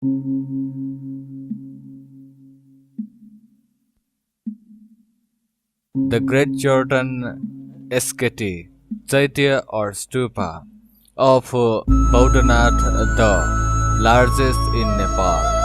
The Great Jordan Asceti, Chaitya or Stupa of BAUDHAnath, the largest in Nepal.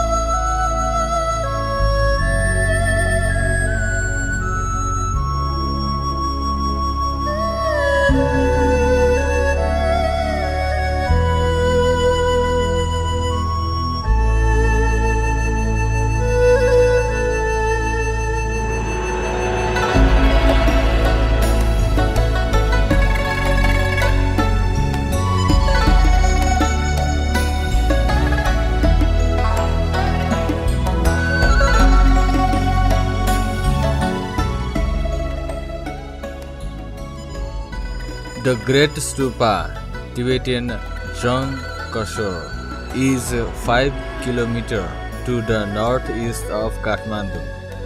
The Great Stupa, Tibetan Dzongkhasor, is 5 km to the northeast of Kathmandu.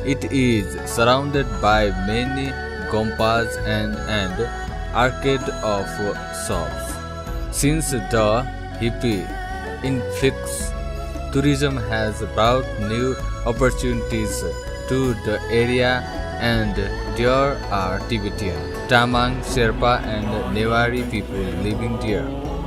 It is surrounded by many gompas and an arcade of shops. Since the hippie influx, tourism has brought new opportunities to the area, and there are Tibetan, Tamang, Sherpa and Newari people living there.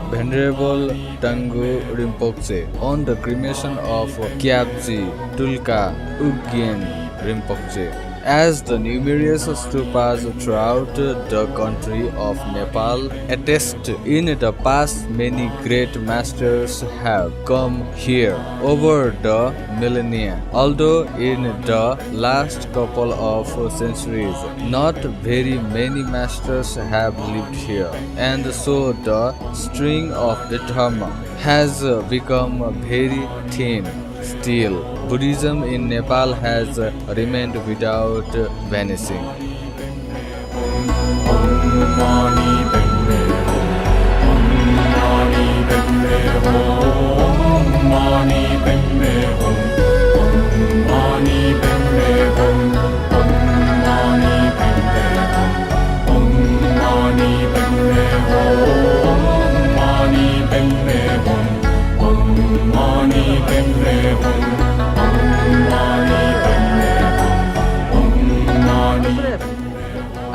Venerable Tangu Rinpoche, on the cremation of Kyabji Tulka Ugyen Rinpoche, as the numerous stupas throughout the country of Nepal attest, in the past many great masters have come here over the millennia. Although in the last couple of centuries not very many masters have lived here, and so the string of the Dharma has become very thin. Still, Buddhism in Nepal has remained without vanishing.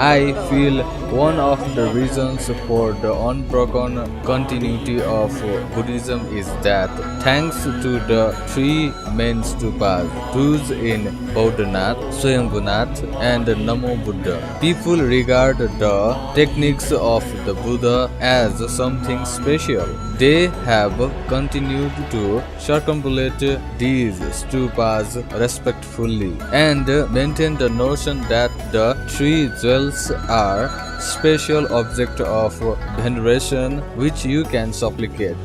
I feel one of the reasons for the unbroken continuity of Buddhism is that thanks to the three main stupas, those in BAUDHAnath, Swyambhunath and Namo Buddha, people regard the techniques of the Buddha as something special. They have continued to circumambulate these stupas respectfully and maintain the notion that the three jewels are special object of veneration which you can supplicate.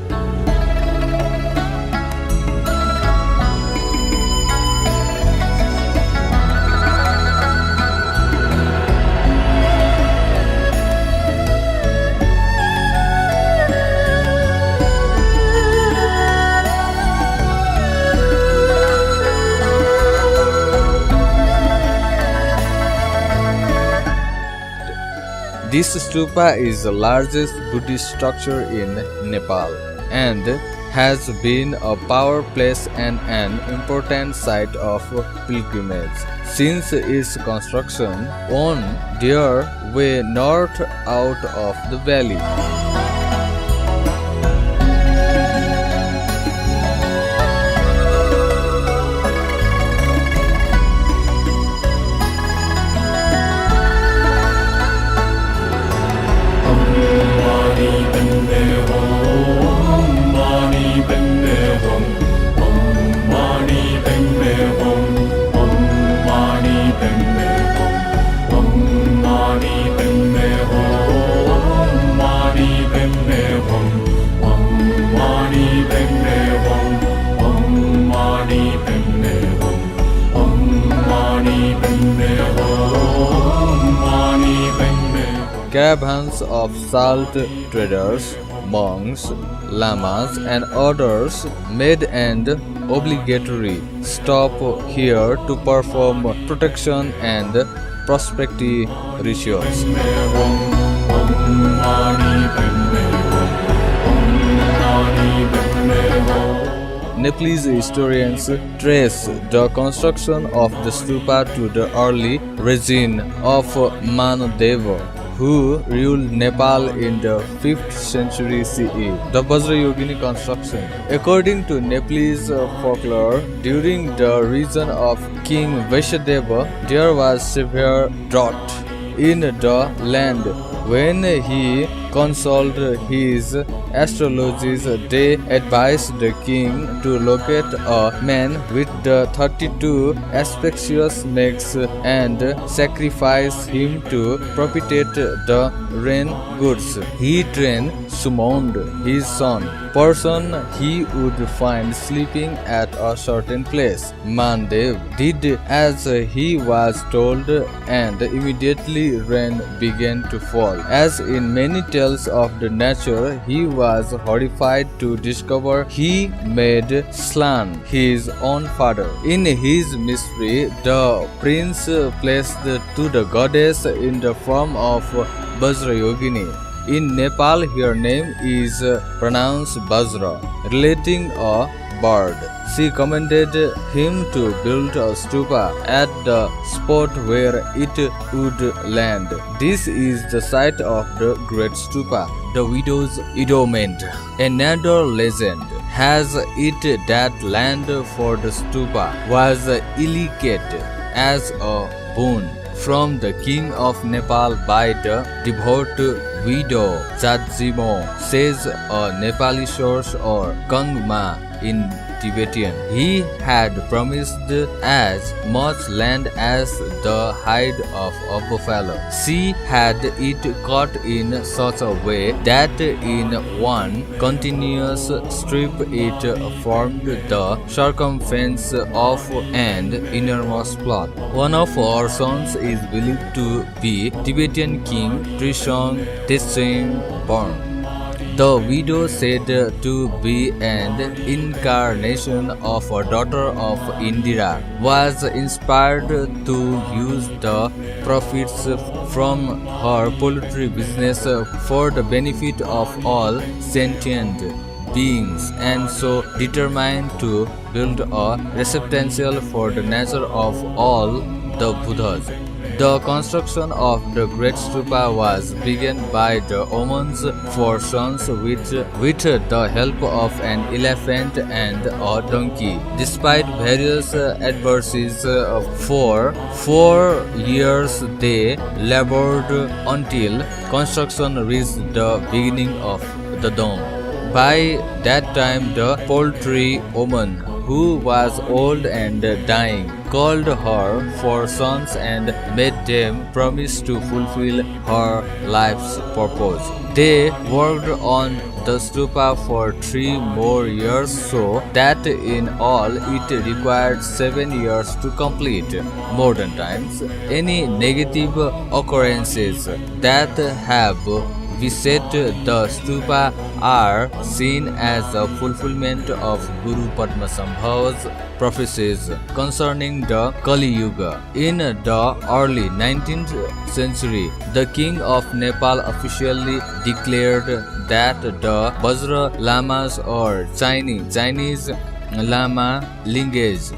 This stupa is the largest Buddhist structure in Nepal and has been a power place and an important site of pilgrimage since its construction on their way north out of the valley. Caravans of salt traders, monks, lamas and others made an obligatory stop here to perform protection and prosperity rituals. Nepalese historians trace the construction of the stupa to the early regime of Manodeva, who ruled Nepal in the 5th century CE. The Vajrayogini construction. According to Nepalese folklore, during the reign of King Vaishadeva, there was severe drought in the land. When he consulted his astrologers, they advised the king to locate a man with the 32 auspicious necks and sacrifice him to propitiate the rain goods. He trained summoned his son, person he would find sleeping at a certain place. Mandev did as he was told, and immediately rain began to fall. As in many tales of the nature, he was horrified to discover he made slain his own father. In his mystery, the prince placed to the goddess in the form of Vajrayogini. In Nepal, her name is pronounced Vajra, relating a bird. She commanded him to build a stupa at the spot where it would land. This is the site of the great stupa, the widow's endowment. Another legend has it that land for the stupa was allocated as a boon from the king of Nepal by the devout widow Jadzimo, says a Nepali source, or Kangma in Tibetan. He had promised as much land as the hide of a buffalo. She had it cut in such a way that in one continuous strip it formed the circumference of an enormous plot. One of her sons is believed to be Tibetan king Trisong Tetsing born. The widow, said to be an incarnation of a daughter of Indira, was inspired to use the profits from her poultry business for the benefit of all sentient beings, and so determined to build a receptacle for the nature of all the Buddhas. The construction of the Great Stupa was begun by the Omans for sons with the help of an elephant and a donkey. Despite various adversities, for 4 years they labored until construction reached the beginning of the dome. By that time, the poultry woman, who was old and dying, called her for sons and made them promise to fulfill her life's purpose. They worked on the stupa for 3 more years, so that in all it required 7 years to complete. Modern times, any negative occurrences that have beset the stupa are seen as a fulfillment of Guru Padmasambhava's prophecies concerning the Kali Yuga. In the early 19th century, the king of Nepal officially declared that the Vajra Lamas, or Chinese Lama lineage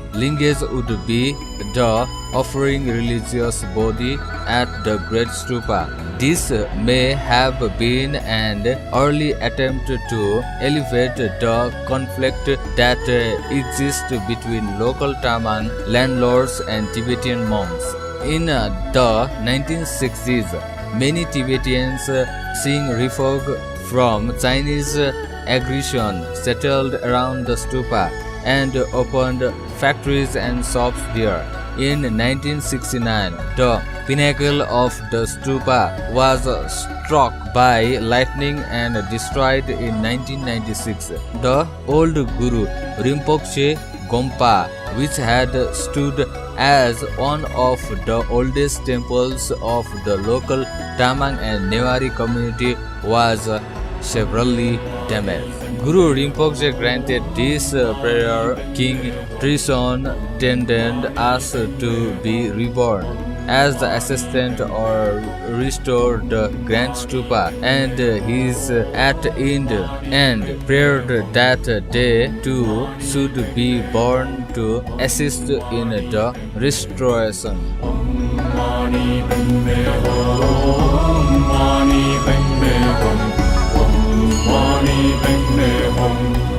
would be the offering religious body at the Great Stupa. This may have been an early attempt to elevate the conflict that exists between local Tamang landlords and Tibetan monks. In the 1960s, many Tibetans, seeing refuge from Chinese aggression, settled around the stupa and opened factories and shops there. In 1969, the pinnacle of the stupa was struck by lightning and destroyed in 1996. The old Guru Rinpoche Gompa, which had stood as one of the oldest temples of the local Tamang and Newari community, was severely damaged. Guru Rinpoche granted this prayer. King Trisong Tendent asked to be reborn. as the assistant or restored the Grand Stupa, and his at end and prayed that they too should be born to assist in the restoration. Mani Padme Hum, Mani Padme Hum, Mani Padme Hum.